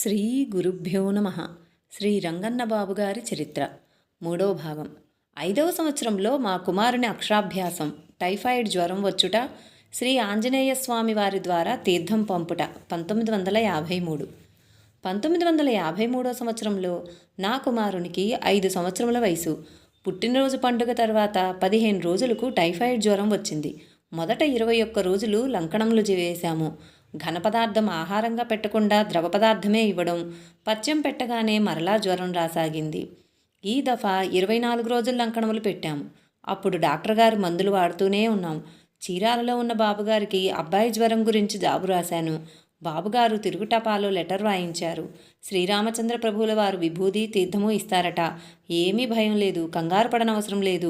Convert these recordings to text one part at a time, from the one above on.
శ్రీ గురుభ్యో నమ. శ్రీ రంగన్న బాబు గారి చరిత్ర మూడవ భాగం. 5వ సంవత్సరంలో మా కుమారుని అక్షరాభ్యాసం, టైఫాయిడ్ జ్వరం వచ్చుట, శ్రీ ఆంజనేయ స్వామి వారి ద్వారా తీర్థం పంపుట 1953. 1953 సంవత్సరంలో నా కుమారునికి 5 సంవత్సరముల వయసు. పుట్టినరోజు పండుగ తర్వాత 15 రోజులకు టైఫాయిడ్ జ్వరం వచ్చింది. మొదట 21 రోజులు లంకణములు వేశాము. ఘన పదార్థం ఆహారంగా పెట్టకుండా ద్రవ పదార్థమే ఇవ్వడం, పథ్యం పెట్టగానే మరలా జ్వరం రాసాగింది. ఈ దఫా 24 రోజులు లంకణములు పెట్టాము. అప్పుడు డాక్టర్ గారు మందులు వాడుతూనే ఉన్నాం. చీరాలలో ఉన్న బాబుగారికి అబ్బాయి జ్వరం గురించి జాబు రాశాను. బాబుగారు తిరుగుటపాలో లెటర్ రాయించారు. శ్రీరామచంద్ర ప్రభువుల వారు విభూది తీర్థము ఇస్తారట. ఏమీ భయం లేదు, కంగారు పడనవసరం లేదు,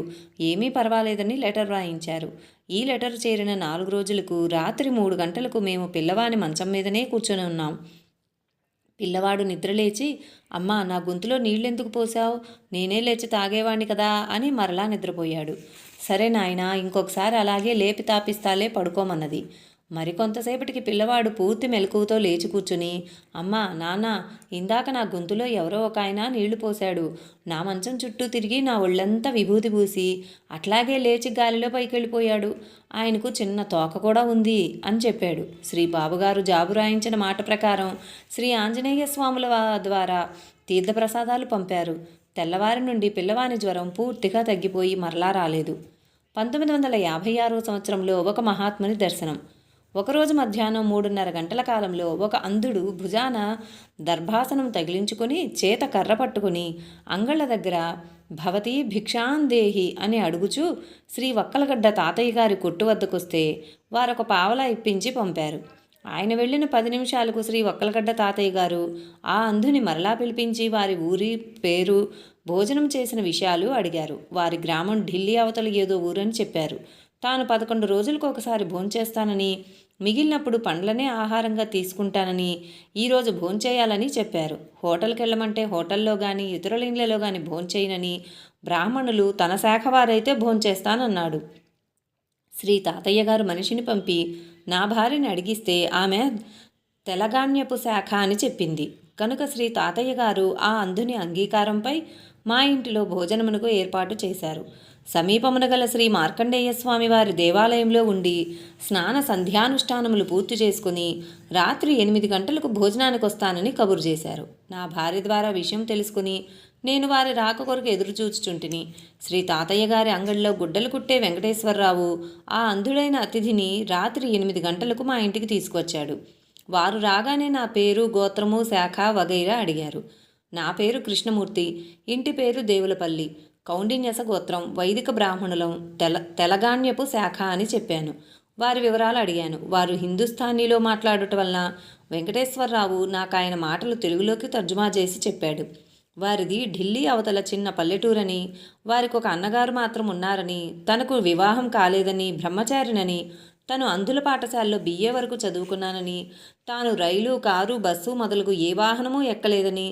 ఏమీ పర్వాలేదని లెటర్ రాయించారు. ఈ లెటర్ చేరిన 4 రోజులకు రాత్రి 3 గంటలకు మేము పిల్లవాని మంచం మీదనే కూర్చొని ఉన్నాం. పిల్లవాడు నిద్రలేచి, అమ్మా నా గొంతులో నీళ్ళెందుకు పోసావు, నేనే లేచి తాగేవాణ్ణి కదా అని మరలా నిద్రపోయాడు. సరే నాయనా, ఇంకొకసారి అలాగే లేపి తాపిస్తాలే, పడుకోమన్నది. మరికొంతసేపటికి పిల్లవాడు పూర్తి మెలకువతో లేచి కూర్చుని, అమ్మా నాన్న, ఇందాక నా గొంతులో ఎవరో ఒక ఆయన నీళ్లు పోశాడు. నా మంచం చుట్టూ తిరిగి నా ఒళ్ళంతా విభూతి పూసి అట్లాగే లేచి గాలిలో పైకెళ్ళిపోయాడు. ఆయనకు చిన్న తోక కూడా ఉంది అని చెప్పాడు. శ్రీ బాబుగారు జాబు రాయించిన మాట ప్రకారం శ్రీ ఆంజనేయ స్వాముల ద్వారా తీర్థప్రసాదాలు పంపారు. తెల్లవారి నుండి పిల్లవాని జ్వరం పూర్తిగా తగ్గిపోయి మరలా రాలేదు. 1956 సంవత్సరంలో ఒక మహాత్ముని దర్శనం. ఒకరోజు మధ్యాహ్నం 3:30 గంటల కాలంలో ఒక అంధుడు భుజాన దర్భాసనం తగిలించుకుని చేత కర్ర పట్టుకుని అంగళ్ళ దగ్గర భవతి భిక్షాందేహి అని అడుగుచూ శ్రీ వక్కలగడ్డ తాతయ్య గారి కొట్టు వద్దకొస్తే వారొక పావలా ఇప్పించి పంపారు. ఆయన వెళ్ళిన 10 నిమిషాలకు శ్రీ వక్కలగడ్డ తాతయ్య గారు ఆ అంధుని మరలా పిలిపించి వారి ఊరి పేరు, భోజనం చేసిన విషయాలు అడిగారు. వారి గ్రామం ఢిల్లీ అవతల ఏదో ఊరని చెప్పారు. తాను 11 రోజులకు ఒకసారి భోంచేస్తానని, మిగిలినప్పుడు పండ్లనే ఆహారంగా తీసుకుంటానని, ఈరోజు భోంచేయాలని చెప్పారు. హోటల్కి వెళ్ళమంటే హోటల్లో కానీ ఇతరుల ఇళ్లలో కానీ భోంచేయనని, బ్రాహ్మణులు తన శాఖ వారైతే భోంచేస్తానన్నాడు. శ్రీ తాతయ్య గారు మనిషిని పంపి నా భార్యని అడిగిస్తే ఆమె తెలగాణ్యపు శాఖ అని చెప్పింది. కనుక శ్రీ తాతయ్య గారు ఆ అంధుని అంగీకారంపై మా ఇంటిలో భోజనమునకు ఏర్పాటు చేశారు. సమీపమున గల శ్రీ మార్కండేయ స్వామి వారి దేవాలయంలో ఉండి స్నాన సంధ్యానుష్ఠానములు పూర్తి చేసుకుని రాత్రి 8 గంటలకు భోజనానికి వస్తానని కబురు చేశారు. నా భార్య ద్వారా విషయం తెలుసుకుని నేను వారి రాక కొరకు ఎదురుచూచుచుంటిని. శ్రీ తాతయ్య గారి అంగడిలో గుడ్డలు కుట్టే వెంకటేశ్వరరావు ఆ అంధుడైన అతిథిని రాత్రి 8 గంటలకు మా ఇంటికి తీసుకొచ్చాడు. వారు రాగానే నా పేరు, గోత్రము, శాఖ వగైరా అడిగారు. నా పేరు కృష్ణమూర్తి, ఇంటి పేరు దేవులపల్లి, కౌండిన్యస గోత్రం, వైదిక బ్రాహ్మణులం, తెలగాణ్యపు శాఖ అని చెప్పాను. వారి వివరాలు అడిగాను. వారు హిందుస్థానీలో మాట్లాడటం వలన వెంకటేశ్వరరావు నాకు ఆయన మాటలు తెలుగులోకి తర్జుమా చేసి చెప్పాడు. వారిది ఢిల్లీ అవతల చిన్న పల్లెటూరని, వారికి ఒక అన్నగారు మాత్రం ఉన్నారని, తనకు వివాహం కాలేదని, బ్రహ్మచారినని, తను అంధుల పాఠశాలలో BA వరకు చదువుకున్నానని, తాను రైలు, కారు, బస్సు మొదలగు ఏ వాహనమూ ఎక్కలేదని,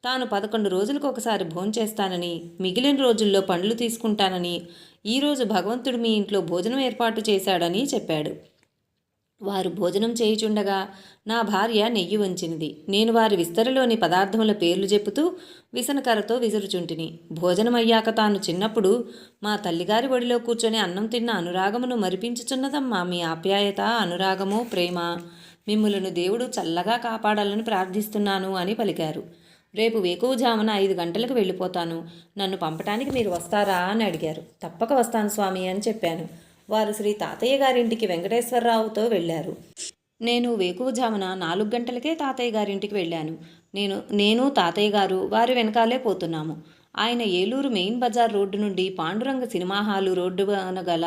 తాను 11 రోజులకు ఒకసారి భోంచేస్తానని, మిగిలిన రోజుల్లో పండ్లు తీసుకుంటానని, ఈరోజు భగవంతుడు మీ ఇంట్లో భోజనం ఏర్పాటు చేశాడని చెప్పాడు. వారు భోజనం చేయుచుండగా నా భార్య నెయ్యి వంచినది. నేను వారి విస్తరలోని పదార్థముల పేర్లు చెప్పుతూ విసనకరతో విసురుచుంటిని. భోజనమయ్యాక తాను చిన్నప్పుడు మా తల్లిగారి ఒడిలో కూర్చొని అన్నం తిన్న అనురాగమును మరిపించుచున్నదమ్మా మీ ఆప్యాయత, అనురాగము, ప్రేమ. మిమ్ములను దేవుడు చల్లగా కాపాడాలని ప్రార్థిస్తున్నాను అని పలికారు. రేపు వేకువజామున 5 గంటలకు వెళ్ళిపోతాను. నన్ను పంపటానికి మీరు వస్తారా అని అడిగారు. తప్పక వస్తాను స్వామి అని చెప్పాను. వారు శ్రీ తాతయ్య గారింటికి వెంకటేశ్వరరావుతో వెళ్ళారు. నేను వేకువజామున 4 గంటలకే తాతయ్య గారింటికి వెళ్ళాను. నేను తాతయ్య గారు వారి వెనకాలే పోతున్నాము. ఆయన ఏలూరు మెయిన్ బజార్ రోడ్డు నుండి పాండురంగ సినిమా హాలు రోడ్డున గల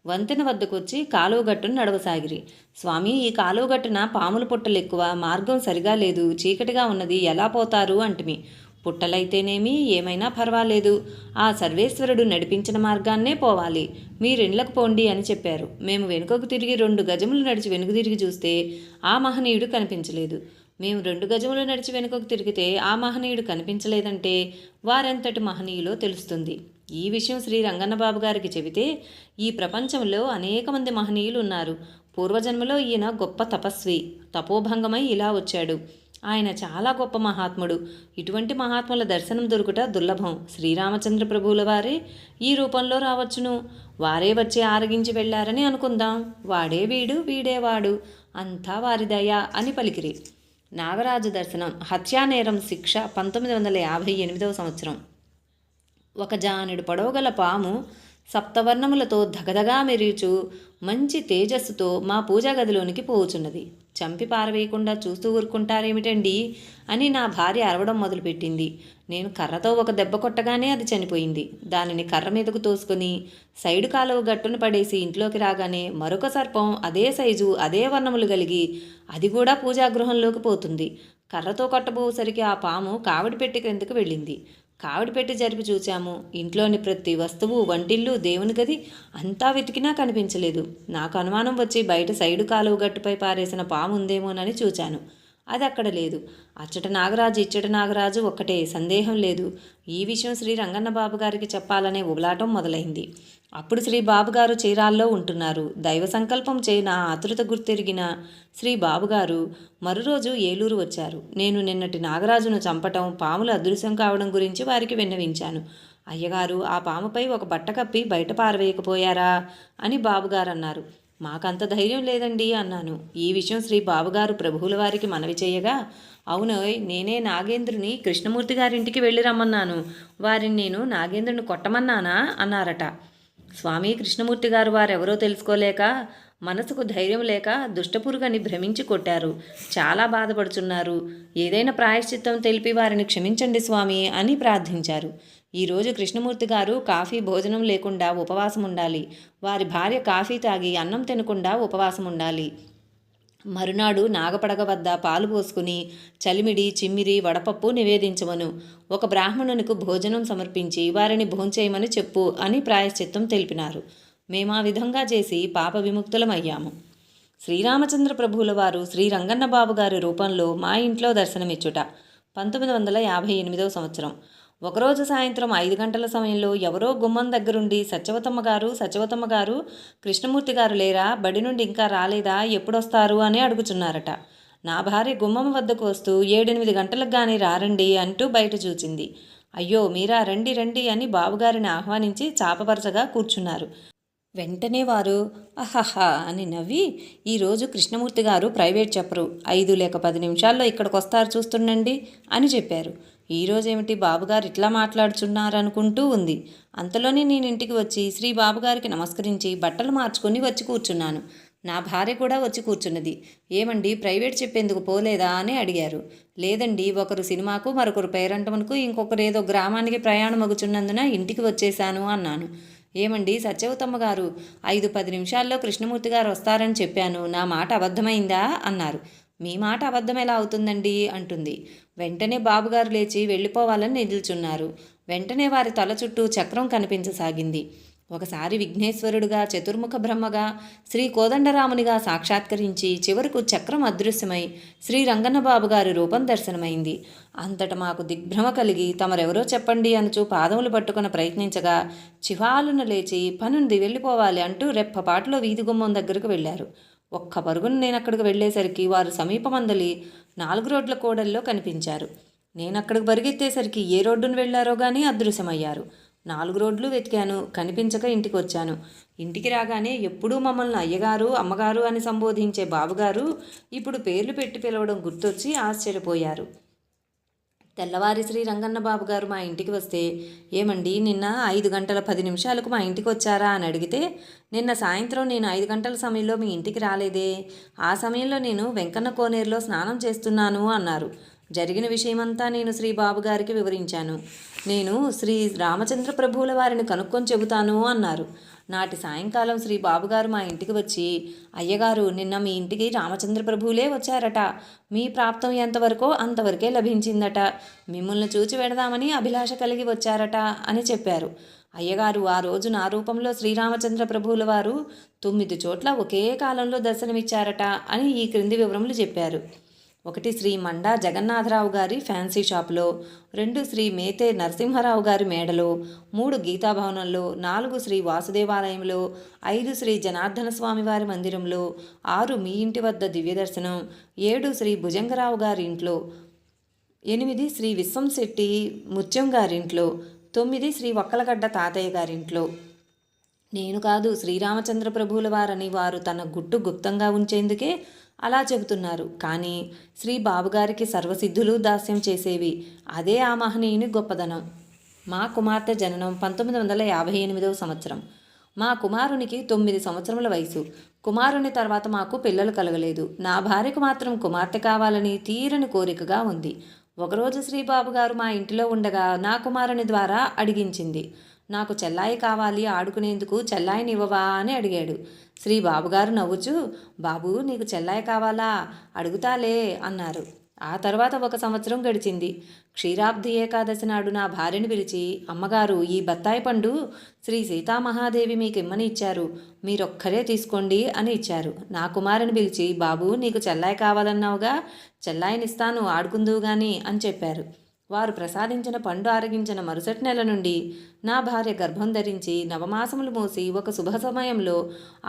వంతెన వద్దకొచ్చి కాలువగట్టును నడవసాగిరి. స్వామి, ఈ కాలువగట్టున పాముల పుట్టలు ఎక్కువ, మార్గం సరిగా లేదు, చీకటిగా ఉన్నది, ఎలా పోతారు అంటిమి. పుట్టలైతేనేమి, ఏమైనా పర్వాలేదు, ఆ సర్వేశ్వరుడు నడిపించిన మార్గాన్నే పోవాలి, మీరిండ్లకు పోండి అని చెప్పారు. మేము వెనుకకు తిరిగి 2 గజములు నడిచి వెనుక తిరిగి చూస్తే ఆ మహనీయుడు కనిపించలేదు. మేము 2 గజములు నడిచి వెనుకకు తిరిగితే ఆ మహనీయుడు కనిపించలేదంటే వారెంతటి మహనీయులో తెలుస్తుంది. ఈ విషయం శ్రీ రంగన్నబాబు గారికి చెబితే, ఈ ప్రపంచంలో అనేక మంది మహనీయులు ఉన్నారు. పూర్వజన్మలో ఈయన గొప్ప తపస్వి, తపోభంగమై ఇలా వచ్చాడు. ఆయన చాలా గొప్ప మహాత్ముడు. ఇటువంటి మహాత్ముల దర్శనం దొరుకుట దుర్లభం. శ్రీరామచంద్ర ప్రభువుల వారే ఈ రూపంలో రావచ్చును. వారే వచ్చి ఆరగించి వెళ్ళారని అనుకుందాం. వాడే వీడు, వీడే వాడు, అంతా వారి దయ అని పలికిరి. నాగరాజు దర్శనం. హత్యానేరం శిక్ష 1958వ సంవత్సరం. ఒక జానుడు పొడవుగల పాము సప్తవర్ణములతో ధగధగా మెరుచు మంచి తేజస్సుతో మా పూజా గదిలోనికి పోవుచున్నది. చంపి పారవేయకుండా చూస్తూ ఊరుకుంటారేమిటండి అని నా భార్య అరవడం మొదలుపెట్టింది. నేను కర్రతో ఒక దెబ్బ కొట్టగానే అది చనిపోయింది. దానిని కర్ర మీదకు తోసుకొని సైడు కాలువ గట్టును పడేసి ఇంట్లోకి రాగానే మరొక సర్పం అదే సైజు అదే వర్ణములు కలిగి అది కూడా పూజాగృహంలోకి పోతుంది. కర్రతో కొట్టబోసరికి ఆ పాము కావిడి పెట్టి క్రిందకు వెళ్ళింది. కావిడి పెట్టి జరిపి చూచాము. ఇంట్లోని ప్రతి వస్తువు, వంటిల్లు, దేవుని గది అంతా వెతికినా కనిపించలేదు. నాకు అనుమానం వచ్చి బయట సైడు కాలువ గట్టుపై పారేసిన పాము ఉందేమోనని చూచాను. అది అక్కడ లేదు. అచ్చట నాగరాజు ఇచ్చట నాగరాజు ఒక్కటే, సందేహం లేదు. ఈ విషయం శ్రీ రంగన్న బాబు గారికి చెప్పాలనే ఉబలాటం మొదలైంది. అప్పుడు శ్రీ బాబుగారు చీరాల్లో ఉంటున్నారు. దైవ సంకల్పం చే నా ఆతృత గుర్తెరిగిన శ్రీ బాబుగారు మరురోజు ఏలూరు వచ్చారు. నేను నిన్నటి నాగరాజును చంపటం, పాములు అదృశ్యం కావడం గురించి వారికి విన్నవించాను. అయ్యగారు ఆ పాముపై ఒక బట్ట కప్పి బయట పారవేయకపోయారా అని బాబుగారు అన్నారు. మాకంత ధైర్యం లేదండి అన్నాను. ఈ విషయం శ్రీ బాబుగారు ప్రభువుల వారికి మనవి చేయగా, అవునోయ్, నేనే నాగేంద్రుని కృష్ణమూర్తి గారింటికి వెళ్ళి రమ్మన్నాను. వారిని నేను నాగేంద్రుని కొట్టమన్నానా అన్నారట. స్వామి కృష్ణమూర్తి గారు వారెవరో తెలుసుకోలేక, మనసుకు ధైర్యం లేక దుష్టపురుగని భ్రమించి కొట్టారు. చాలా బాధపడుచున్నారు. ఏదైనా ప్రాయశ్చిత్తం తెలిపి వారిని క్షమించండి స్వామి అని ప్రార్థించారు. ఈరోజు కృష్ణమూర్తి గారు కాఫీ భోజనం లేకుండా ఉపవాసం ఉండాలి. వారి భార్య కాఫీ తాగి అన్నం తినకుండా ఉపవాసం ఉండాలి. మరునాడు నాగపడగ వద్ద పాలు పోసుకుని చలిమిడి, చిమ్మిరి, వడపప్పు నివేదించమను. ఒక బ్రాహ్మణునికి భోజనం సమర్పించి వారిని భోంచేయమని చెప్పు అని ప్రాయశ్చిత్తం తెలిపినారు. మేము ఆ విధంగా చేసి పాప విముక్తులమయ్యాము. శ్రీరామచంద్ర ప్రభువుల వారు శ్రీ రంగన్న బాబు గారి రూపంలో మా ఇంట్లో దర్శనమిచ్చుట 1958వ సంవత్సరం. ఒకరోజు సాయంత్రం 5 గంటల సమయంలో ఎవరో గుమ్మం దగ్గరుండి సత్యవతమ్మ గారు కృష్ణమూర్తి గారు లేరా, బడి నుండి ఇంకా రాలేదా, ఎప్పుడొస్తారు అని అడుగుచున్నారట. నా భార్య గుమ్మం వద్దకు వస్తూ 7-8 గంటలకు కానీ రారండి అంటూ బయట చూచింది. అయ్యో మీరా, రండి రండి అని బాబుగారిని ఆహ్వానించి చాపపరచగా కూర్చున్నారు. వెంటనే వారు అహహా అని నవ్వి, ఈరోజు కృష్ణమూర్తి గారు ప్రైవేట్ చెప్పరు, 5 లేక 10 నిమిషాల్లో ఇక్కడికి వస్తారు చూస్తుండండి అని చెప్పారు. ఈరోజేమిటి బాబుగారు ఇట్లా మాట్లాడుచున్నారనుకుంటూ ఉంది. అంతలోనే నేను ఇంటికి వచ్చి శ్రీ బాబుగారికి నమస్కరించి బట్టలు మార్చుకొని వచ్చి కూర్చున్నాను. నా భార్య కూడా వచ్చి కూర్చున్నది. ఏమండి ప్రైవేట్ చెప్పేందుకు పోలేదా అని అడిగారు. లేదండి, ఒకరు సినిమాకు, మరొకరు పేరంటమునకు, ఇంకొకరు ఏదో గ్రామానికి ప్రయాణం అగుచున్నందున ఇంటికి వచ్చేశాను అన్నాను. ఏమండి సత్యవతమ్మ గారు, 5-10 నిమిషాల్లో కృష్ణమూర్తి గారు వస్తారని చెప్పాను, నా మాట అబద్ధమైందా అన్నారు. మీ మాట అబద్ధం ఎలా అవుతుందండి అంటుంది. వెంటనే బాబుగారు లేచి వెళ్ళిపోవాలని నిల్చున్నారు. వెంటనే వారి తల చుట్టూ చక్రం కనిపించసాగింది. ఒకసారి విఘ్నేశ్వరుడుగా, చతుర్ముఖ బ్రహ్మగా, శ్రీ కోదండరామునిగా సాక్షాత్కరించి చివరకు చక్రం అదృశ్యమై శ్రీ రంగన్నబాబు గారి రూపం దర్శనమైంది. అంతట మాకు దిగ్భ్రమ కలిగి తమరెవరో చెప్పండి అనుచు పాదములు పట్టుకుని ప్రయత్నించగా చివాలున లేచి పనుంది వెళ్ళిపోవాలి అంటూ రెప్పపాటులో వీధి గుమ్మం దగ్గరకు వెళ్ళారు. ఒక్క పరుగును నేను అక్కడికి వెళ్ళేసరికి వారు సమీపమందలి 4 రోడ్ల కూడల్లో కనిపించారు. నేను అక్కడికి పరిగెత్తేసరికి ఏ రోడ్డును వెళ్లారో కానీ అదృశ్యమయ్యారు. 4 రోడ్లు వెతికాను, కనిపించక ఇంటికి వచ్చాను. ఇంటికి రాగానే ఎప్పుడూ మమ్మల్ని అయ్యగారు, అమ్మగారు అని సంబోధించే బాబుగారు ఇప్పుడు పేర్లు పెట్టి పిలవడం గుర్తొచ్చి ఆశ్చర్యపోయారు. తెల్లవారి శ్రీ రంగన్న బాబు గారు మా ఇంటికి వస్తే, ఏమండి నిన్న 5:10 మా ఇంటికి వచ్చారా అని అడిగితే, నిన్న సాయంత్రం నేను 5 గంటల సమయంలో మీ ఇంటికి రాలేదే, ఆ సమయంలో నేను వెంకన్న కోనేరులో స్నానం చేస్తున్నాను అన్నారు. జరిగిన విషయమంతా నేను శ్రీ బాబు గారికి వివరించాను. నేను శ్రీ రామచంద్ర ప్రభువుల వారిని కనుక్కొని చెబుతాను అన్నారు. నాటి సాయంకాలం శ్రీ బాబుగారు మా ఇంటికి వచ్చి, అయ్యగారు నిన్న మీ ఇంటికి రామచంద్ర ప్రభువులే వచ్చారట, మీ ప్రాప్తం ఎంతవరకో అంతవరకే లభించిందట, మిమ్మల్ని చూచి వెడదామని అభిలాష కలిగి వచ్చారట అని చెప్పారు. అయ్యగారు ఆ రోజు నా రూపంలో శ్రీరామచంద్ర ప్రభువుల వారు 9 చోట్ల ఒకే కాలంలో దర్శనమిచ్చారట అని ఈ క్రింది వివరములు చెప్పారు. 1 శ్రీ మండా జగన్నాథరావు గారి ఫ్యాన్సీ షాపులో, 2 శ్రీ మేతే నరసింహారావు గారి మేడలో, 3 గీతాభవనంలో, 4 శ్రీ వాసుదేవాలయంలో, 5 శ్రీ జనార్దన స్వామి వారి మందిరంలో, 6 మీ ఇంటి వద్ద దివ్యదర్శనం, 7 శ్రీ భుజంగరావు గారి ఇంట్లో, 8 శ్రీ విశ్వంశెట్టి ముత్యం గారింట్లో, 9 శ్రీ ఒక్కలగడ్డ తాతయ్య గారింట్లో. నేను కాదు, శ్రీరామచంద్ర ప్రభువుల వారని వారు తన గుట్టు గుప్తంగా ఉంచేందుకే అలా చెబుతున్నారు. కానీ శ్రీ బాబుగారికి సర్వసిద్ధులు దాస్యం చేసేవి. అదే ఆ మహనీయుని గొప్పదనం. మా కుమార్తె జననం 1958వ సంవత్సరం. మా కుమారునికి 9 సంవత్సరముల వయసు. కుమారుని తర్వాత మాకు పిల్లలు కలగలేదు. నా భార్యకు మాత్రం కుమార్తె కావాలని తీరని కోరికగా ఉంది. ఒకరోజు శ్రీబాబు గారు మా ఇంటిలో ఉండగా నా కుమారుని ద్వారా అడిగించింది. నాకు చెల్లాయి కావాలి, ఆడుకునేందుకు చెల్లాయిని ఇవ్వవా అని అడిగాడు. శ్రీ బాబుగారు నవ్వుచూ, బాబు నీకు చెల్లాయి కావాలా, అడుగుతాలే అన్నారు. ఆ తర్వాత 1 సంవత్సరం గడిచింది. క్షీరాబ్ది ఏకాదశి నాడు నా భార్యను పిలిచి, అమ్మగారు ఈ బత్తాయి పండు శ్రీ సీతామహాదేవి మీకు ఇమ్మని ఇచ్చారు, మీరొక్కరే తీసుకోండి అని ఇచ్చారు. నా కుమారుని పిలిచి, బాబు నీకు చెల్లాయి కావాలన్నావుగా, చెల్లాయినిస్తాను ఆడుకుందువు గాని అని చెప్పారు. వారు ప్రసాదించిన పండు ఆరగించిన మరుసటి నెల నుండి నా భార్య గర్భం ధరించి నవమాసములు మోసి ఒక శుభ సమయంలో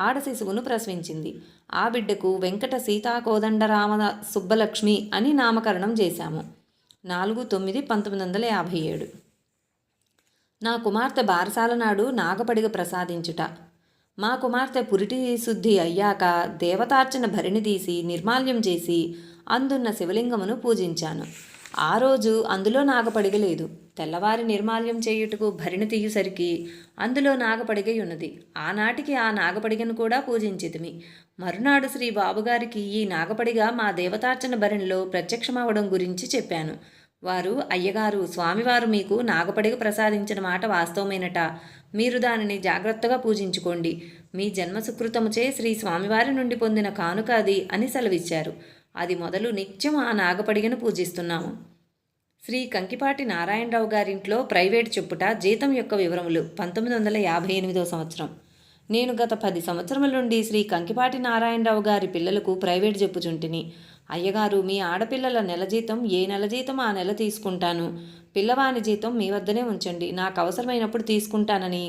ఆడ శిశువును ప్రసవించింది. ఆ బిడ్డకు వెంకట సీతాకోదండరామ సుబ్బలక్ష్మి అని నామకరణం చేశాము. 4/9/1957. నా కుమార్తె బారసాల నాడు నాగపడిగ ప్రసాదించుట. మా కుమార్తె పురిటి శుద్ధి అయ్యాక దేవతార్చన భరిణి తీసి నిర్మాల్యం చేసి అందున్న శివలింగమును పూజించాను. ఆ రోజు అందులో నాగపడిగ లేదు. తెల్లవారి నిర్మాల్యం చేయుటకు భరిణి తీయుసరికి అందులో నాగపడిగ ఉన్నది. ఆనాటికి ఆ నాగపడిగను కూడా పూజించితిమి. మరునాడు శ్రీ బాబుగారికి ఈ నాగపడిగ మా దేవతార్చన భరిణిలో ప్రత్యక్షమవడం గురించి చెప్పాను. వారు, అయ్యగారు, స్వామివారు మీకు నాగపడిగ ప్రసాదించిన మాట వాస్తవమేనట. మీరు దానిని జాగ్రత్తగా పూజించుకోండి. మీ జన్మ సుకృతముచే శ్రీ స్వామివారి నుండి పొందిన కానుక అది అని సెలవిచ్చారు. అది మొదలు నిత్యం ఆ నాగపడిగను పూజిస్తున్నాము. శ్రీ కంకిపాటి నారాయణరావు గారింట్లో ప్రైవేట్ చెప్పుట జీతం యొక్క వివరములు. 1958వ సంవత్సరం. నేను గత 10 సంవత్సరముల నుండి శ్రీ కంకిపాటి నారాయణరావు గారి పిల్లలకు ప్రైవేట్ చెప్పుచుంటిని. అయ్యగారు, మీ ఆడపిల్లల నెల జీతం ఏ నెల జీతం ఆ నెల తీసుకుంటాను. పిల్లవాని జీతం మీ వద్దనే ఉంచండి, నాకు అవసరమైనప్పుడు తీసుకుంటానని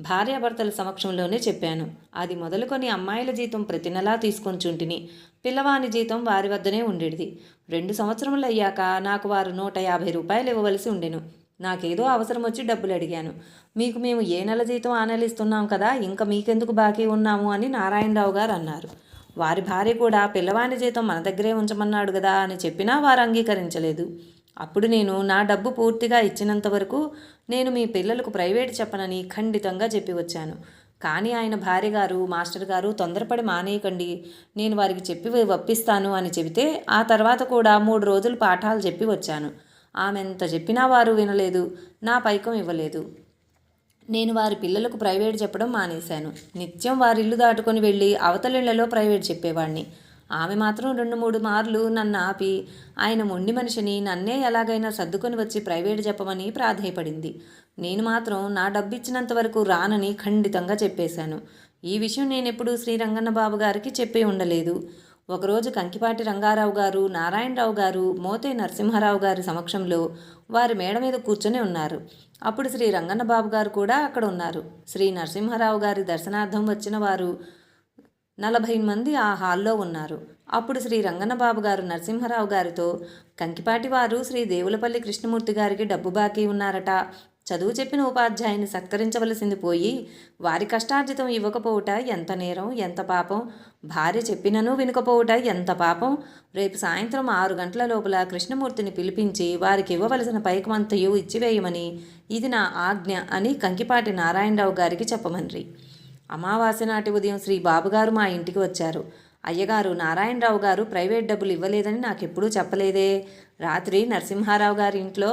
భార్యాభర్తల సమక్షంలోనే చెప్పాను. అది మొదలుకొని అమ్మాయిల జీతం ప్రతి నెలా తీసుకొంచుంటిని. పిల్లవాని జీతం వారి వద్దనే ఉండేది. 2 సంవత్సరములు అయ్యాక నాకు వారు 150 రూపాయలు ఇవ్వవలసి ఉండెను. నాకేదో అవసరం వచ్చి డబ్బులు అడిగాను. మీకు మేము ఏ నెల జీతం ఆ నెల ఇస్తున్నాం కదా, ఇంకా మీకెందుకు బాకీ ఉన్నాము అని నారాయణరావు గారు అన్నారు. వారి భార్య కూడా పిల్లవాని జీతం మన దగ్గరే ఉంచమన్నాడు కదా అని చెప్పినా వారు అంగీకరించలేదు. అప్పుడు నేను నా డబ్బు పూర్తిగా ఇచ్చినంత వరకు నేను మీ పిల్లలకు ప్రైవేట్ చెప్పనని ఖండితంగా చెప్పి వచ్చాను. కానీ ఆయన భార్య గారు, మాస్టర్ గారు తొందరపడి మానేయకండి, నేను వారికి చెప్పి ఒప్పిస్తాను అని చెబితే ఆ తర్వాత కూడా 3 రోజులు పాఠాలు చెప్పి వచ్చాను. ఆమె ఎంత చెప్పినా వారు వినలేదు, నా పైకం ఇవ్వలేదు. నేను వారి పిల్లలకు ప్రైవేట్ చెప్పడం మానేశాను. నిత్యం వారి ఇల్లు దాటుకొని వెళ్ళి అవతలిళ్లలో ప్రైవేట్ చెప్పేవాడిని. ఆమె మాత్రం 2-3 మార్లు నన్ను ఆపి ఆయన మొండి మనిషిని, నన్నే ఎలాగైనా సర్దుకొని వచ్చి ప్రైవేట్ చెప్పమని ప్రాధేయపడింది. నేను మాత్రం నా డబ్బిచ్చినంత వరకు రానని ఖండితంగా చెప్పేశాను. ఈ విషయం నేనెప్పుడూ శ్రీరంగన్న బాబు గారికి చెప్పి ఉండలేదు. ఒకరోజు కంకిపాటి రంగారావు గారు, నారాయణరావు గారు, మోతే నరసింహారావు గారి సమక్షంలో వారి మేడ మీద కూర్చొని ఉన్నారు. అప్పుడు శ్రీ రంగన్న బాబు గారు కూడా అక్కడ ఉన్నారు. శ్రీ నరసింహారావు గారి దర్శనార్థం వచ్చిన వారు 40 మంది ఆ హాల్లో ఉన్నారు. అప్పుడు శ్రీ రంగన్న బాబు గారు నరసింహారావు గారితో, కంకిపాటి వారు శ్రీ దేవులపల్లి కృష్ణమూర్తి గారికి డబ్బు బాకీ ఉన్నారట. చదువు చెప్పిన ఉపాధ్యాయుని సత్కరించవలసింది పోయి వారి కష్టార్జితం ఇవ్వకపోవుట ఎంత నేరం, ఎంత పాపం. భార్య చెప్పినను వినకపోవుట ఎంత పాపం. రేపు సాయంత్రం 6 గంటల లోపల కృష్ణమూర్తిని పిలిపించి వారికి ఇవ్వవలసిన పైకమంతయు ఇచ్చివేయమని ఇది నా ఆజ్ఞ అని కంకిపాటి నారాయణరావు గారికి చెప్పమన్రి. అమావాస్య నాటి ఉదయం శ్రీ బాబుగారు మా ఇంటికి వచ్చారు. అయ్యగారు, నారాయణరావు గారు ప్రైవేట్ డబ్బులు ఇవ్వలేదని నాకెప్పుడూ చెప్పలేదే. రాత్రి నరసింహారావు గారి ఇంట్లో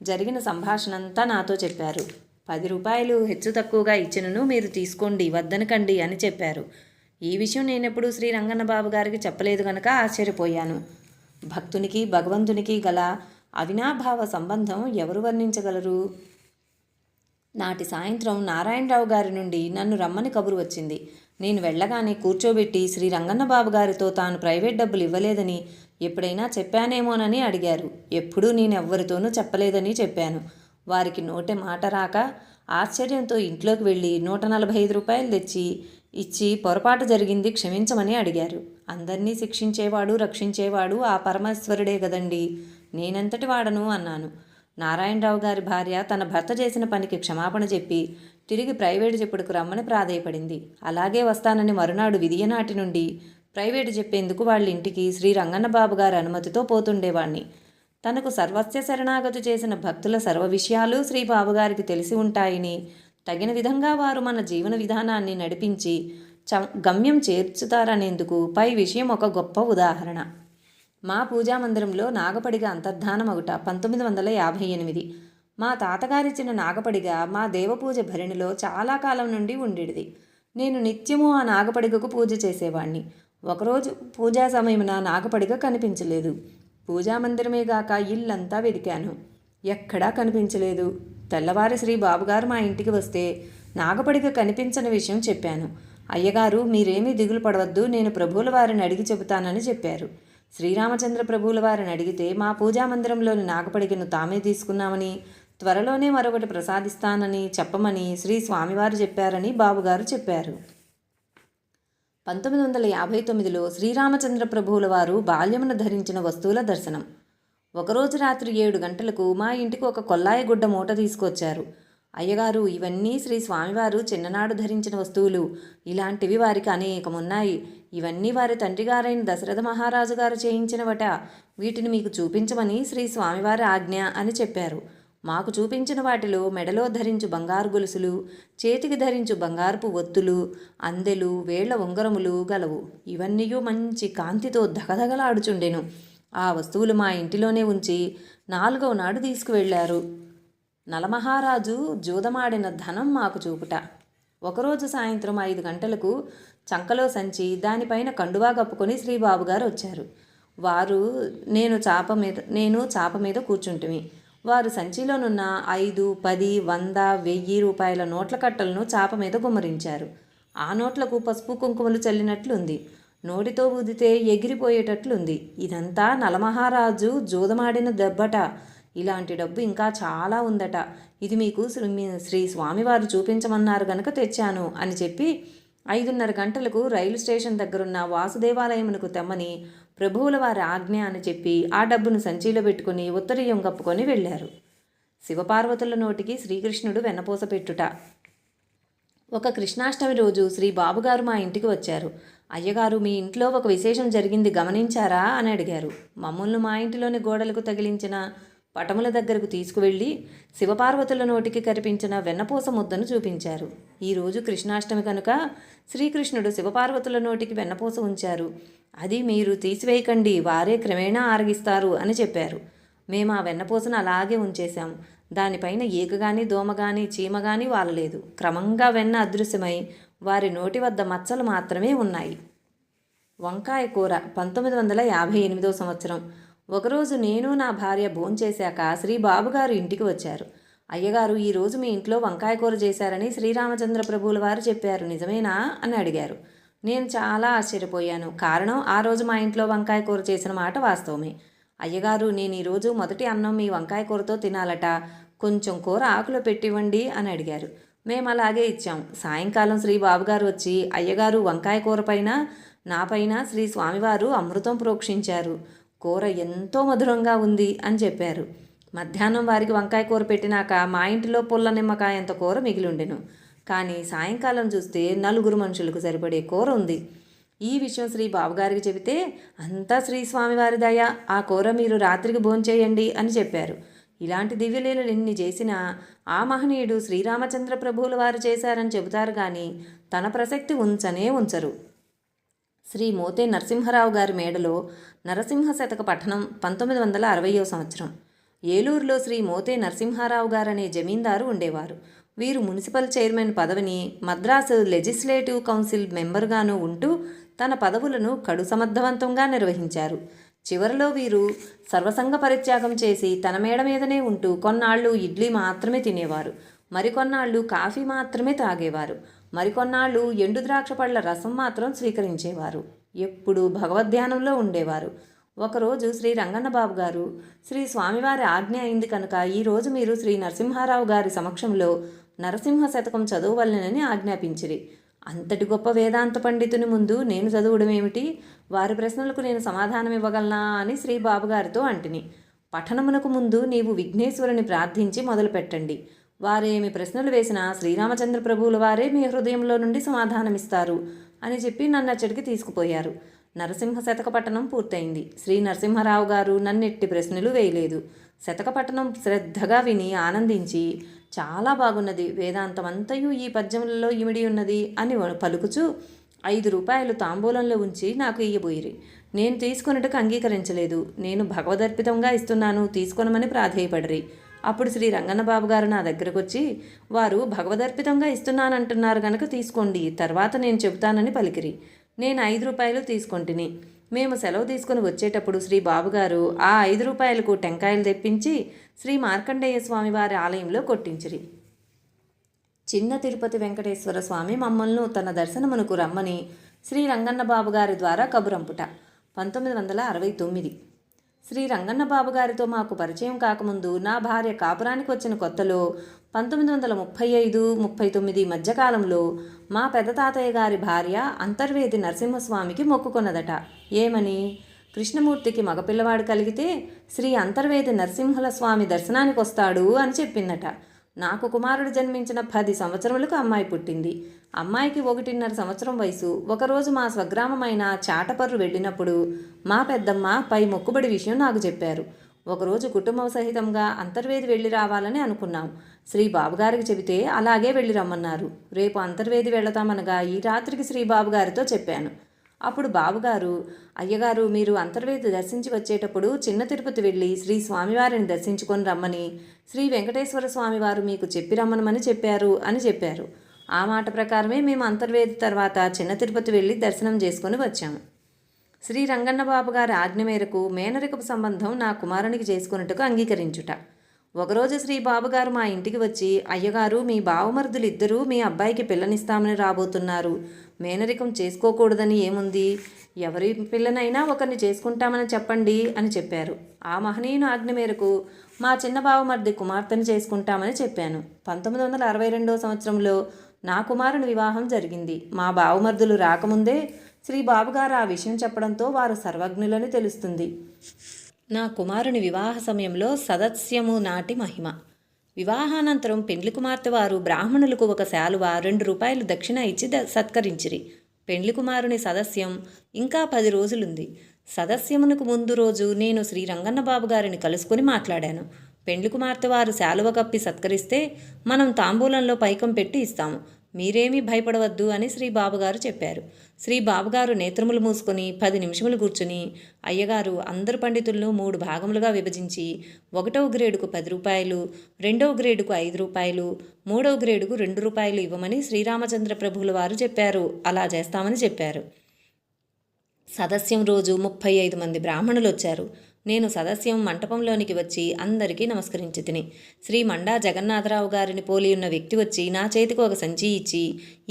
జరిగిన సంభాషణంతా నాతో చెప్పారు. 10 రూపాయలు హెచ్చు తక్కువగా ఇచ్చినను మీరు తీసుకోండి, వద్దనకండి అని చెప్పారు. ఈ విషయం నేనెప్పుడూ శ్రీ రంగన్న బాబు గారికి చెప్పలేదు కనుక ఆశ్చర్యపోయాను. భక్తునికి భగవంతునికి గల అవినాభావ సంబంధం ఎవరు వర్ణించగలరు? నాటి సాయంత్రం నారాయణరావు గారి నుండి నన్ను రమ్మని కబురు వచ్చింది. నేను వెళ్ళగానే కూర్చోబెట్టి శ్రీ రంగన్న బాబు గారితో తాను ప్రైవేట్ డబ్బులు ఇవ్వలేదని ఎప్పుడైనా చెప్పానేమోనని అడిగారు. ఎప్పుడూ నేనెవ్వరితోనూ చెప్పలేదని చెప్పాను. వారికి నోటె మాట రాక ఆశ్చర్యంతో ఇంట్లోకి వెళ్ళి 145 రూపాయలు తెచ్చి ఇచ్చి పొరపాటు జరిగింది క్షమించమని అడిగారు. అందరినీ శిక్షించేవాడు, రక్షించేవాడు ఆ పరమేశ్వరుడే కదండి. నేనెంతటి వాడను అన్నాను. నారాయణరావు గారి భార్య తన భర్త చేసిన పనికి క్షమాపణ చెప్పి తిరిగి ప్రైవేటు చెప్పుడుకు రమ్మని ప్రాధేయపడింది. అలాగే వస్తానని మరునాడు విదియనాటి నుండి ప్రైవేటు చెప్పేందుకు వాళ్ళ ఇంటికి శ్రీ రంగన్నబాబు గారి అనుమతితో పోతుండేవాణ్ణి. తనకు సర్వస్య శరణాగతి చేసిన భక్తుల సర్వ విషయాలు శ్రీ బాబుగారికి తెలిసి ఉంటాయని, తగిన విధంగా వారు మన జీవన విధానాన్ని నడిపించి గమ్యం చేర్చుతారనేందుకు పై విషయం ఒక గొప్ప ఉదాహరణ. మా పూజామందిరంలో నాగపడిగ అంతర్ధానమగుట 1958. మా తాతగారిచ్చిన నాగపడిగ మా దేవపూజ భరిణిలో చాలా కాలం నుండి ఉండేది. నేను నిత్యము ఆ నాగపడిగకు పూజ చేసేవాణ్ణి. ఒకరోజు పూజా సమయమున నాగపడిగ కనిపించలేదు. పూజామందిరమేగాక ఇల్లంతా వెదికాను, ఎక్కడా కనిపించలేదు. తెల్లవారి శ్రీ బాబుగారు మా ఇంటికి వస్తే నాగపడిగ కనిపించని విషయం చెప్పాను. అయ్యగారు, మీరేమీ దిగులు పడవద్దు, నేను ప్రభువుల వారిని అడిగి చెబుతానని చెప్పారు. శ్రీరామచంద్ర ప్రభువుల వారిని అడిగితే మా పూజామందిరంలోని నాగపడిగను తామే తీసుకున్నామని, త్వరలోనే మరొకటి ప్రసాదిస్తానని చెప్పమని శ్రీ స్వామివారు చెప్పారని బాబుగారు చెప్పారు. 1959లో శ్రీరామచంద్ర ప్రభువుల వారు బాల్యమున ధరించిన వస్తువుల దర్శనం. ఒకరోజు రాత్రి 7 గంటలకు మా ఇంటికి ఒక కొల్లాయి గుడ్డ మూట తీసుకొచ్చారు. అయ్యగారు, ఇవన్నీ శ్రీ స్వామివారు చిన్ననాడు ధరించిన వస్తువులు. ఇలాంటివి వారికి అనేకమున్నాయి. ఇవన్నీ వారి తండ్రిగారైన దశరథ మహారాజు గారు చేయించినవట. వీటిని మీకు చూపించమని శ్రీ స్వామివారి ఆజ్ఞ అని చెప్పారు. మాకు చూపించిన వాటిలో మెడలో ధరించు బంగారు గొలుసులు, చేతికి ధరించు బంగారపు ఒత్తులు, అందెలు, వేళ్ల ఉంగరములు గలవు. ఇవన్నీ మంచి కాంతితో దగదగలాడుచుండెను. ఆ వస్తువులు మా ఇంటిలోనే ఉంచి 4వ నాడు తీసుకువెళ్లారు. నలమహారాజు జూదమాడిన ధనం మాకు చూపుట. ఒకరోజు సాయంత్రం 5 గంటలకు చంకలో సంచి, దానిపైన కండువా కప్పుకొని శ్రీ బాబుగారు వచ్చారు. నేను చాప మీద కూర్చుంటిమి. వారు సంచిలోనున్న 5, 10, 100, 1000 రూపాయల నోట్ల కట్టలను చాప మీద గుమ్మరించారు. ఆ నోట్లకు పసుపు కుంకుమలు చల్లినట్లుంది. నోటితో ఊదితే ఎగిరిపోయేటట్లుంది. ఇదంతా నలమహారాజు జూదమాడిన దెబ్బట. ఇలాంటి డబ్బు ఇంకా చాలా ఉందట. ఇది మీకు శ్రీ స్వామివారు చూపించమన్నారు గనక తెచ్చాను అని చెప్పి 5:30 గంటలకు రైలు స్టేషన్ దగ్గరున్న వాసుదేవాలయమునకు తెమ్మని ప్రభువుల వారి ఆజ్ఞ అని చెప్పి ఆ డబ్బును సంచిలో పెట్టుకుని ఉత్తరీయం కప్పుకొని వెళ్ళారు. శివపార్వతుల నోటికి శ్రీకృష్ణుడు వెన్నపూస పెట్టుట. ఒక కృష్ణాష్టమి రోజు శ్రీ బాబుగారు మా ఇంటికి వచ్చారు. అయ్యగారు, మీ ఇంట్లో ఒక విశేషం జరిగింది గమనించారా అని అడిగారు. మమ్మల్ని మా ఇంటిలోని గోడలకు తగిలించిన పటముల దగ్గరకు తీసుకువెళ్ళి శివపార్వతుల నోటికి కరిపించిన వెన్నపూస ముద్దను చూపించారు. ఈరోజు కృష్ణాష్టమి కనుక శ్రీకృష్ణుడు శివపార్వతుల నోటికి వెన్నపూస ఉంచారు. అది మీరు తీసివేయకండి, వారే క్రమేణా ఆరగిస్తారు అని చెప్పారు. మేము ఆ వెన్నపూసను అలాగే ఉంచేశాం. దానిపైన ఈగగాని, దోమగాని, చీమగాని వాలలేదు. క్రమంగా వెన్న అదృశ్యమై వారి నోటి వద్ద మచ్చలు మాత్రమే ఉన్నాయి. వంకాయ కూర 1958 సంవత్సరం. ఒకరోజు నేను నా భార్య భోంచేశాక శ్రీ బాబుగారు ఇంటికి వచ్చారు. అయ్యగారు, ఈరోజు మీ ఇంట్లో వంకాయ కూర చేశారని శ్రీరామచంద్ర ప్రభువుల వారు చెప్పారు, నిజమేనా అని అడిగారు. నేను చాలా ఆశ్చర్యపోయాను. కారణం, ఆ రోజు మా ఇంట్లో వంకాయ కూర చేసిన మాట వాస్తవమే. అయ్యగారు, నేను ఈరోజు మొదటి అన్నం మీ వంకాయ కూరతో తినాలట. కొంచెం కూర ఆకులో పెట్టివ్వండి అని అడిగారు. మేము అలాగే ఇచ్చాం. సాయంకాలం శ్రీ బాబుగారు వచ్చి, అయ్యగారు, వంకాయ కూర పైన నాపైన శ్రీ స్వామివారు అమృతం ప్రోక్షించారు. కూర ఎంతో మధురంగా ఉంది అని చెప్పారు. మధ్యాహ్నం వారికి వంకాయ కూర పెట్టినాక మా ఇంటిలో పుల్ల నిమ్మకాయంత కూర మిగిలిండెను. కానీ సాయంకాలం చూస్తే 4 మనుషులకు సరిపడే కూర ఉంది. ఈ విషయం శ్రీ బాబుగారికి చెబితే, అంతా శ్రీ స్వామివారి దయ, ఆ కూర మీరు రాత్రికి భోంచేయండి అని చెప్పారు. ఇలాంటి దివ్యలీలలు ఎన్ని చేసినా ఆ మహనీయుడు శ్రీరామచంద్ర ప్రభువుల వారు చేశారని చెబుతారు కానీ తన ప్రసక్తి ఉంచనే ఉంచరు. శ్రీ మోతే నరసింహరావు గారి మేడలో నరసింహ శతక పఠనం 1960వ సంవత్సరం. ఏలూరులో శ్రీ మోతే నరసింహారావు గారనే జమీందారు ఉండేవారు. వీరు మున్సిపల్ చైర్మన్ పదవిని, మద్రాసు లెజిస్లేటివ్ కౌన్సిల్ మెంబర్గాను ఉంటూ తన పదవులను కడు సమర్థవంతంగా నిర్వహించారు. చివరిలో వీరు సర్వసంగ పరిత్యాగం చేసి తన మేడ మీదనే ఉంటూ కొన్నాళ్ళు ఇడ్లీ మాత్రమే తినేవారు, మరికొన్నాళ్ళు కాఫీ మాత్రమే తాగేవారు, మరికొన్నాళ్ళు ఎండు ద్రాక్ష పళ్ళ రసం మాత్రం స్వీకరించేవారు. ఎప్పుడూ భగవద్ధ్యానంలో ఉండేవారు. ఒకరోజు శ్రీ రంగన్నబాబు గారు, శ్రీ స్వామివారి ఆజ్ఞ అయింది కనుక ఈరోజు మీరు శ్రీ నరసింహారావు గారి సమక్షంలో నరసింహ శతకం చదవవలెనని ఆజ్ఞాపించిరి. అంతటి గొప్ప వేదాంత పండితుని ముందు నేను చదవడం ఏమిటి? వారి ప్రశ్నలకు నేను సమాధానం ఇవ్వగలనా అని శ్రీ బాబుగారితో అంటిని. పఠనమునకు ముందు నీవు విఘ్నేశ్వరుని ప్రార్థించి మొదలుపెట్టండి. వారేమి ప్రశ్నలు వేసినా శ్రీరామచంద్ర ప్రభువుల వారే మీ హృదయంలో నుండి సమాధానమిస్తారు అని చెప్పి నన్ను అచ్చడికి తీసుకుపోయారు. నరసింహ శతక పఠనం పూర్తయింది. శ్రీ నరసింహరావు గారు నన్నెట్టి ప్రశ్నలు వేయలేదు. శతక పఠనం శ్రద్ధగా విని ఆనందించి, చాలా బాగున్నది, వేదాంతమంతయు ఈ పద్యములలో ఇమిడి ఉన్నది అని పలుకుచూ 5 రూపాయలు తాంబూలంలో ఉంచి నాకు ఇయ్యబోయిరి. నేను తీసుకొనుటకు అంగీకరించలేదు. నేను భగవదర్పితంగా ఇస్తున్నాను, తీసుకొనమని ప్రాధేయపడిరి. అప్పుడు శ్రీ రంగన్నబాబు గారు నా దగ్గరకు వచ్చి, వారు భగవదర్పితంగా ఇస్తున్నానంటున్నారు గనక తీసుకోండి, తర్వాత నేను చెబుతానని పలికిరి. నేను 5 రూపాయలు తీసుకొంటిని. మేము సెలవు తీసుకుని వచ్చేటప్పుడు శ్రీ బాబుగారు ఆ 5 రూపాయలకు టెంకాయలు తెప్పించి శ్రీ మార్కండేయ స్వామి వారి ఆలయంలో కొట్టించిరి. చిన్న తిరుపతి వెంకటేశ్వర స్వామి మమ్మల్ని తన దర్శనమునకు రమ్మని శ్రీ రంగన్నబాబు గారి ద్వారా కబురంపుట. 1969. శ్రీ రంగన్నబాబు గారితో మాకు పరిచయం కాకముందు నా భార్య కాపురానికి వచ్చిన కొత్తలో 1935-39 మధ్యకాలంలో మా పెద్ద తాతయ్య గారి భార్య అంతర్వేది నరసింహస్వామికి మొక్కుకొన్నదట. ఏమని? కృష్ణమూర్తికి మగపిల్లవాడు కలిగితే శ్రీ అంతర్వేది నరసింహల స్వామి దర్శనానికి వస్తాడు అని చెప్పిందట. నాకు కుమారుడు జన్మించిన 10 సంవత్సరములకు అమ్మాయి పుట్టింది. అమ్మాయికి 1.5 సంవత్సరం వయసు. ఒకరోజు మా స్వగ్రామమైన చాటపర్రు వెళ్ళినప్పుడు మా పెద్దమ్మ పై మొక్కుబడి విషయం నాకు చెప్పారు. ఒకరోజు కుటుంబ సహితంగా అంతర్వేది వెళ్ళి రావాలని అనుకున్నాం. శ్రీ బాబుగారికి చెబితే అలాగే వెళ్ళి రమ్మన్నారు. రేపు అంతర్వేది వెళతామనగా ఈ రాత్రికి శ్రీ బాబుగారితో చెప్పాను. అప్పుడు బాబుగారు, అయ్యగారు, మీరు అంతర్వేది దర్శించి వచ్చేటప్పుడు చిన్న తిరుపతి వెళ్ళి శ్రీ స్వామివారిని దర్శించుకొని రమ్మని శ్రీ వెంకటేశ్వర స్వామివారు మీకు చెప్పి రమ్మనమని చెప్పారు అని చెప్పారు. ఆ మాట ప్రకారమే మేము అంతర్వేది తర్వాత చిన్న తిరుపతి వెళ్ళి దర్శనం చేసుకొని వచ్చాము. శ్రీ రంగన్నబాబు గారి ఆజ్ఞ మేరకు మేనరికపు సంబంధం నా కుమారునికి చేసుకున్నట్టుకు అంగీకరించుట. ఒకరోజు శ్రీ బాబుగారు మా ఇంటికి వచ్చి, అయ్యగారు, మీ బావమరుదులు ఇద్దరూ మీ అబ్బాయికి పిల్లనిస్తామని రాబోతున్నారు. మేనరికం చేసుకోకూడదని ఏముంది? ఎవరి పిల్లనైనా ఒకరిని చేసుకుంటామని చెప్పండి అని చెప్పారు. ఆ మహనీయుని ఆజ్ఞ మేరకు మా చిన్న బావమరిది కుమార్తెను చేసుకుంటామని చెప్పాను. 1962 సంవత్సరంలో నా కుమారుని వివాహం జరిగింది. మా బావమరుదులు రాకముందే శ్రీ బాబుగారు ఆ విషయం చెప్పడంతో వారు సర్వజ్ఞులని తెలుస్తుంది. నా కుమారుని వివాహ సమయంలో సదస్యము నాటి మహిమ. వివాహానంతరం పెండ్లి కుమార్తె వారు బ్రాహ్మణులకు ఒక శాలువ 2 రూపాయలు దక్షిణ ఇచ్చి సత్కరించిరి. పెండ్లి కుమారుని సదస్యం ఇంకా 10 రోజులుంది. సదస్యమునకు ముందు రోజు నేను శ్రీ రంగన్నబాబు గారిని కలుసుకుని మాట్లాడాను. పెండ్లి కుమార్తె వారు శాలువ కప్పి సత్కరిస్తే మనం తాంబూలంలో పైకం పెట్టి ఇస్తాము, మీరేమీ భయపడవద్దు అని శ్రీ బాబుగారు చెప్పారు. శ్రీ బాబుగారు నేత్రములు మూసుకొని 10 నిమిషములు కూర్చుని, అయ్యగారు, అందరు పండితులను 3 భాగములుగా విభజించి 1వ గ్రేడుకు 10 రూపాయలు, 2వ గ్రేడుకు 5 రూపాయలు, 3వ గ్రేడుకు 2 రూపాయలు ఇవ్వమని శ్రీరామచంద్ర ప్రభువుల వారు చెప్పారు. అలా చేస్తామని చెప్పారు. సదస్యం రోజు 35 మంది బ్రాహ్మణులు వచ్చారు. నేను సదస్యం మంటపంలోనికి వచ్చి అందరికీ నమస్కరించి తిని, శ్రీ మండా జగన్నాథరావు గారిని పోలి ఉన్న వ్యక్తి వచ్చి నా చేతికి ఒక సంచి ఇచ్చి,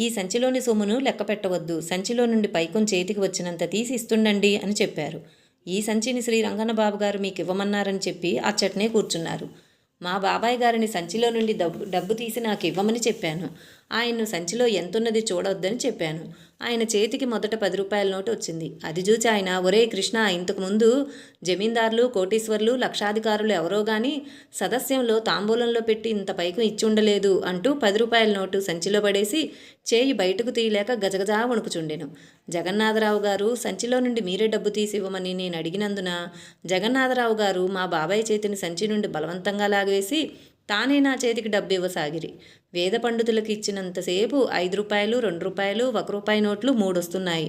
ఈ సంచిలోని సొమ్మును లెక్క పెట్టవద్దు, సంచిలో నుండి పైకం చేతికి వచ్చినంత తీసి ఇస్తుండండి అని చెప్పారు. ఈ సంచిని శ్రీ రంగన్నబాబు గారు మీకు ఇవ్వమన్నారని చెప్పి అచ్చటనే కూర్చున్నారు. మా బాబాయ్ గారిని సంచిలో నుండి డబ్బు తీసి నాకు ఇవ్వమని చెప్పాను. ఆయన్ను సంచిలో ఎంతున్నది చూడొద్దని చెప్పాను. ఆయన చేతికి మొదట 10 రూపాయల నోటు వచ్చింది. అది చూసి ఆయన, ఒరే కృష్ణ, ఇంతకుముందు జమీందారులు, కోటీశ్వర్లు, లక్షాధికారులు ఎవరో గాని సదస్యంలో తాంబూలంలో పెట్టి ఇంత పైకి ఇచ్చి ఉండలేదు అంటూ 10 రూపాయల నోటు సంచిలో పడేసి చేయి బయటకు తీయలేక గజగజా వణుకుచుండెను. జగన్నాథరావు గారు, సంచిలో నుండి మీరే డబ్బు తీసి ఇవ్వమని నేను అడిగినందున జగన్నాథరావు గారు మా బాబాయ్ చేతిని సంచి నుండి బలవంతంగా లాగవేసి తానే నా చేతికి డబ్బు ఇవ్వసాగిరి. వేద పండితులకు ఇచ్చినంతసేపు 5 రూపాయలు, 2 రూపాయలు, 1 రూపాయి నోట్లు 3 వస్తున్నాయి.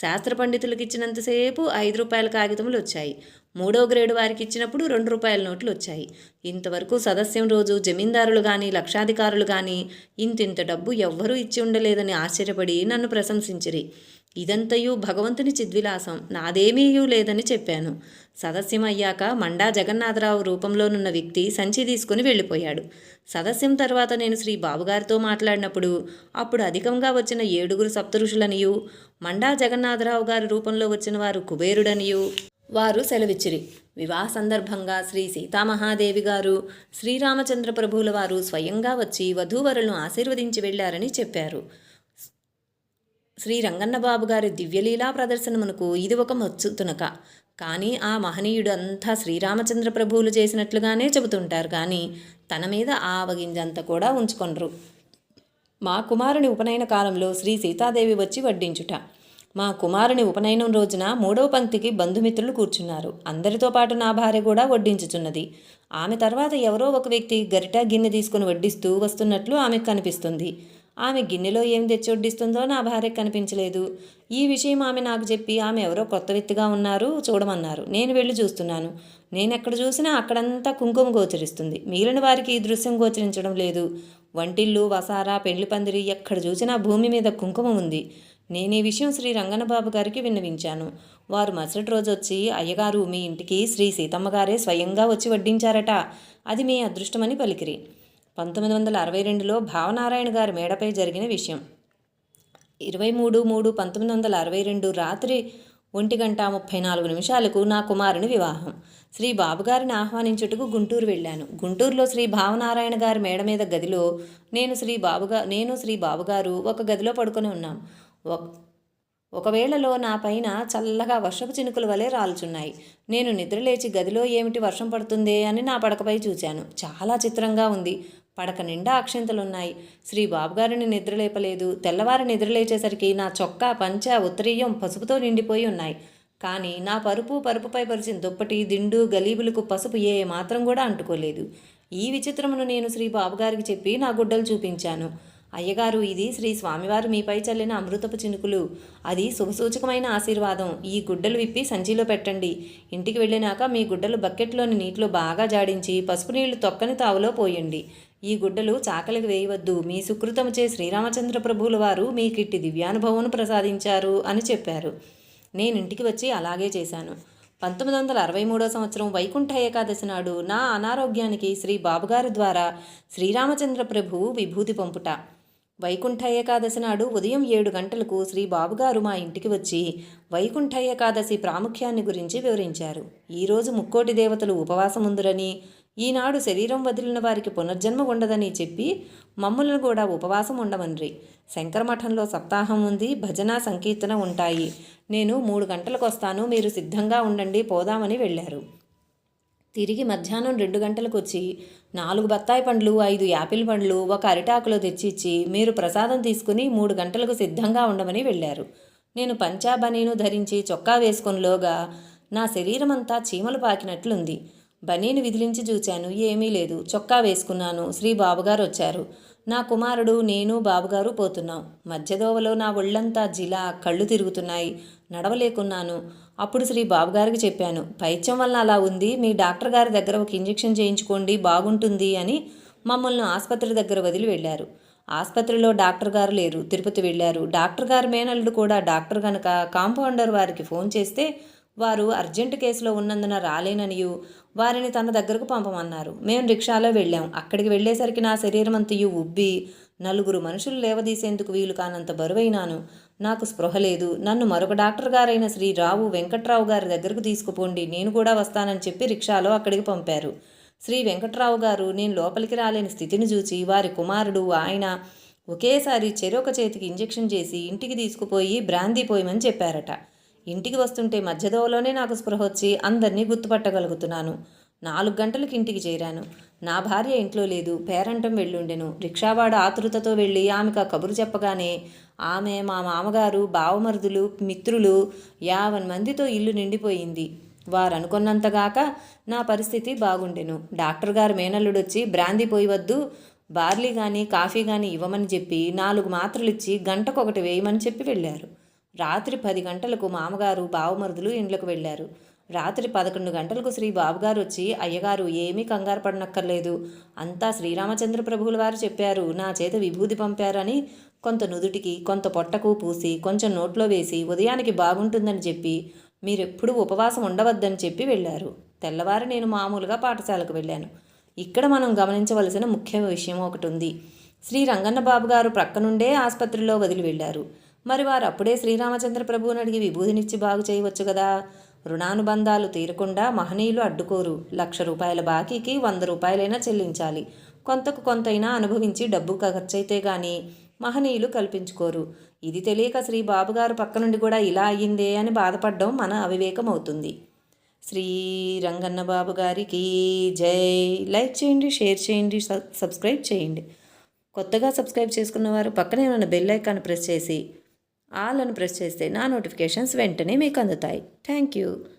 శాస్త్ర పండితులకు ఇచ్చినంతసేపు 5 రూపాయల కాగితములు వచ్చాయి. 3వ గ్రేడు వారికి ఇచ్చినప్పుడు 2 రూపాయల నోట్లు వచ్చాయి. ఇంతవరకు సదస్యం రోజు జమీందారులు కానీ లక్షాధికారులు కానీ ఇంతింత డబ్బు ఎవ్వరూ ఇచ్చి ఉండలేదని ఆశ్చర్యపడి నన్ను ప్రశంసించిరి. ఇదంతయు భగవంతుని చిద్విలాసం, నాదేమీయూ లేదని చెప్పాను. సదస్యం అయ్యాక మండా జగన్నాథరావు రూపంలోనున్న వ్యక్తి సంచి తీసుకుని వెళ్ళిపోయాడు. సదస్యం తర్వాత నేను శ్రీ బాబుగారితో మాట్లాడినప్పుడు అప్పుడు అధికంగా వచ్చిన 7 సప్తఋషులనియు, మండా జగన్నాథరావు గారి రూపంలో వచ్చిన వారు కుబేరుడనియు వారు సెలవిచ్చిరి. వివాహ సందర్భంగా శ్రీ సీతామహాదేవి గారు, శ్రీరామచంద్ర ప్రభువుల వారు స్వయంగా వచ్చి వధూవరులను ఆశీర్వదించి వెళ్లారని చెప్పారు. శ్రీ రంగన్నబాబు గారి దివ్యలీలా ప్రదర్శనమునకు ఇది ఒక మచ్చుతునక. కానీ ఆ మహనీయుడు అంతా శ్రీరామచంద్ర ప్రభువులు చేసినట్లుగానే చెబుతుంటారు కానీ తన మీద ఆవగింజంత కూడా ఉంచుకొనరు. మా కుమారుని ఉపనయన కాలంలో శ్రీ సీతాదేవి వచ్చి వడ్డించుట. మా కుమారుని ఉపనయనం రోజున 3వ పంక్తికి బంధుమిత్రులు కూర్చున్నారు. అందరితో పాటు నా భార్య కూడా వడ్డించుచున్నది. ఆమె తర్వాత ఎవరో ఒక వ్యక్తి గరిట గిన్నె తీసుకుని వడ్డిస్తూ వస్తున్నట్లు ఆమెకు కనిపిస్తుంది. ఆమె గిన్నెలో ఏం తెచ్చి వడ్డిస్తుందో నా భార్యకు కనిపించలేదు. ఈ విషయం ఆమె నాకు చెప్పి ఆమె ఎవరో కొత్త వ్యక్తిగా ఉన్నారు, చూడమన్నారు. నేను వెళ్ళి చూస్తున్నాను. నేనెక్కడ చూసినా అక్కడంతా కుంకుమ గోచరిస్తుంది. మిగిలిన వారికి ఈ దృశ్యం గోచరించడం లేదు. వంటిల్లు, వసారా, పెండ్లి పందిరి ఎక్కడ చూసినా భూమి మీద కుంకుమ ఉంది. నేను ఈ విషయం శ్రీ రంగన్నబాబు గారికి విన్నవించాను. వారు మరుసటి రోజు వచ్చి, అయ్యగారు, మీ ఇంటికి శ్రీ సీతమ్మ గారే స్వయంగా వచ్చి వడ్డించారట, అది మీ అదృష్టమని పలికిరి. 1962లో భావనారాయణ గారి మేడపై జరిగిన విషయం. 23/3/1962 రాత్రి 1:34 నా కుమారుని వివాహం. శ్రీ బాబుగారిని ఆహ్వానించుటకు గుంటూరు వెళ్ళాను. గుంటూరులో శ్రీ భావనారాయణ గారి మేడ మీద గదిలో నేను శ్రీ బాబుగారు ఒక గదిలో పడుకొని ఉన్నాం. ఒకవేళలో నా పైన చల్లగా వర్షపు చినుకుల వలె రాల్చున్నాయి. నేను నిద్రలేచి గదిలో ఏమిటి వర్షం పడుతుందే అని నా పడకపై చూశాను. చాలా చిత్రంగా ఉంది. పడక నిండా అక్షింతలున్నాయి. శ్రీ బాబుగారిని నిద్రలేపలేదు. తెల్లవారి నిద్రలేచేసరికి నా చొక్కా, పంచ, ఉత్తరీయం పసుపుతో నిండిపోయి ఉన్నాయి. కానీ నా పరుపుపై పరిచిన దుప్పటి, దిండు, గలీబులకు పసుపు ఏ మాత్రం కూడా అంటుకోలేదు. ఈ విచిత్రమును నేను శ్రీ బాబుగారికి చెప్పి నా గుడ్డలు చూపించాను. అయ్యగారు, ఇది శ్రీ స్వామివారు మీపై చల్లిన అమృతపు చినుకులు. అది శుభసూచకమైన ఆశీర్వాదం. ఈ గుడ్డలు విప్పి సంచిలో పెట్టండి. ఇంటికి వెళ్ళినాక మీ గుడ్డలు బకెట్లోని నీటిలో బాగా జాడించి పసుపు నీళ్లు తొక్కని తావులో పోయండి. ఈ గుడ్డలు చాకలికి వేయవద్దు. మీ సుకృతముచే శ్రీరామచంద్ర ప్రభువుల వారు మీకిట్టి దివ్యానుభవం ప్రసాదించారు అని చెప్పారు. నేను ఇంటికి వచ్చి అలాగే చేశాను. 1963 సంవత్సరం వైకుంఠ ఏకాదశి నాడు నా అనారోగ్యానికి శ్రీ బాబుగారి ద్వారా శ్రీరామచంద్ర ప్రభువు విభూతి పంపుట. వైకుంఠ ఏకాదశి నాడు ఉదయం 7 గంటలకు శ్రీ బాబుగారు మా ఇంటికి వచ్చి వైకుంఠ ఏకాదశి ప్రాముఖ్యాన్ని గురించి వివరించారు. ఈరోజు ముక్కోటి దేవతలు ఉపవాసముందురని, ఈనాడు శరీరం వదిలిన వారికి పునర్జన్మ ఉండదని చెప్పి మమ్ములను కూడా ఉపవాసం ఉండమన్రి. శంకరమఠంలో సప్తాహం ఉంది, భజన, సంకీర్తన ఉంటాయి. నేను 3 గంటలకు వస్తాను, మీరు సిద్ధంగా ఉండండి, పోదామని వెళ్ళారు. తిరిగి మధ్యాహ్నం 2 గంటలకు వచ్చి 4 బత్తాయి పండ్లు, 5 యాపిల్ పండ్లు, 1 అరిటాకులో తెచ్చిచ్చి మీరు ప్రసాదం తీసుకుని 3 గంటలకు సిద్ధంగా ఉండమని వెళ్ళారు. నేను పంచాబనీను ధరించి చొక్కా వేసుకొనిలోగా నా శరీరమంతా చీమలు పాకినట్లుంది. బనీని విదిలించి చూచాను, ఏమీ లేదు. చొక్కా వేసుకున్నాను. శ్రీ బాబుగారు వచ్చారు. నా కుమారుడు, నేను, బాబుగారు పోతున్నాం. మధ్యదోవలో నా ఒళ్ళంతా జిలా, కళ్ళు తిరుగుతున్నాయి, నడవలేకున్నాను. అప్పుడు శ్రీ బాబుగారికి చెప్పాను, పైత్యం వల్ల అలా ఉంది, మీ డాక్టర్ గారి దగ్గర ఒక ఇంజెక్షన్ చేయించుకోండి, బాగుంటుంది అని మమ్మల్ని ఆసుపత్రి దగ్గర వదిలి వెళ్ళారు. ఆసుపత్రిలో డాక్టర్ గారు లేరు, తిరుపతి వెళ్ళారు. డాక్టర్ గారు మేనల్లుడు కూడా డాక్టర్ కనుక కాంపౌండర్ వారికి ఫోన్ చేస్తే వారు అర్జెంటు కేసులో ఉన్నందున రాలేననియు వారిని తన దగ్గరకు పంపమన్నారు. మేము రిక్షాలో వెళ్ళాం. అక్కడికి వెళ్ళేసరికి నా శరీరం అంతయు ఉబ్బి 4 మనుషులు లేవదీసేందుకు వీలు కానంత బరువైనాను. నాకు స్పృహ లేదు. నన్ను మరొక డాక్టర్ గారైన శ్రీ రావు వెంకట్రావు గారి దగ్గరకు తీసుకుపోండి, నేను కూడా వస్తానని చెప్పి రిక్షాలో అక్కడికి పంపారు. శ్రీ వెంకట్రావు గారు నేను లోపలికి రాలేని స్థితిని చూచి వారి కుమారుడు, ఆయన ఒకేసారి చెరొక చేతికి ఇంజెక్షన్ చేసి ఇంటికి తీసుకుపోయి బ్రాందీ పోయమని చెప్పారట. ఇంటికి వస్తుంటే మధ్యదోవలోనే నాకు స్పృహ వచ్చి అందరినీ గుర్తుపట్టగలుగుతున్నాను. 4 గంటలకు ఇంటికి చేరాను. నా భార్య ఇంట్లో లేదు, పేరంటం వెళ్ళుండెను. రిక్షావాడు ఆతృతతో వెళ్ళి ఆమెకు ఆ కబురు చెప్పగానే ఆమె, మా మామగారు, బావమరుదులు, మిత్రులు 50 మందితో ఇల్లు నిండిపోయింది. వారు అనుకున్నంతగాక నా పరిస్థితి బాగుండెను. డాక్టర్ గారు మేనల్లుడొచ్చి బ్రాందీ పోయవద్దు, బార్లీ కానీ కాఫీ కానీ ఇవ్వమని చెప్పి 4 మాత్రలు ఇచ్చి గంటకొకటి వేయమని చెప్పి వెళ్ళారు. రాత్రి 10 గంటలకు మామగారు, బావమరుదులు ఇండ్లకు వెళ్ళారు. రాత్రి 11 గంటలకు శ్రీ బాబుగారు వచ్చి, అయ్యగారు, ఏమీ కంగారు పడనక్కర్లేదు, అంతా శ్రీరామచంద్ర ప్రభువుల వారు చెప్పారు, నా చేత విభూతి పంపారని కొంత నుదుటికి, కొంత పొట్టకు పూసి, కొంచెం నోట్లో వేసి ఉదయానికి బాగుంటుందని చెప్పి మీరెప్పుడూ ఉపవాసం ఉండవద్దని చెప్పి వెళ్ళారు. తెల్లవారి నేను మామూలుగా పాఠశాలకు వెళ్ళాను. ఇక్కడ మనం గమనించవలసిన ముఖ్య విషయం ఒకటి ఉంది. శ్రీ రంగన్న బాబు గారు ప్రక్కనుండే ఆసుపత్రిలో వదిలి వెళ్ళారు. మరి వారు అప్పుడే శ్రీరామచంద్ర ప్రభువుని అడిగి విభూతినిచ్చి బాగు చేయవచ్చు కదా. రుణానుబంధాలు తీరకుండా మహనీయులు అడ్డుకోరు. ₹1,00,000 బాకీకి ₹100 చెల్లించాలి. కొంతకు కొంతైనా అనుభవించి డబ్బు ఖర్చయితే గాని మహనీయులు కల్పించుకోరు. ఇది తెలియక శ్రీ బాబుగారు పక్క నుండి కూడా ఇలా అయ్యిందే అని బాధపడడం మన అవివేకం అవుతుంది. శ్రీ రంగన్న బాబు గారికి జై. లైక్ చేయండి, షేర్ చేయండి, సబ్స్క్రైబ్ చేయండి. కొత్తగా సబ్స్క్రైబ్ చేసుకున్న వారు పక్కనే ఉన్న బెల్ ఐకాన్ ప్రెస్ చేసి ఆల్ అని ప్రెస్ చేస్తే నా నోటిఫికేషన్స్ వెంటనే మీకు అందుతాయి. Thank you.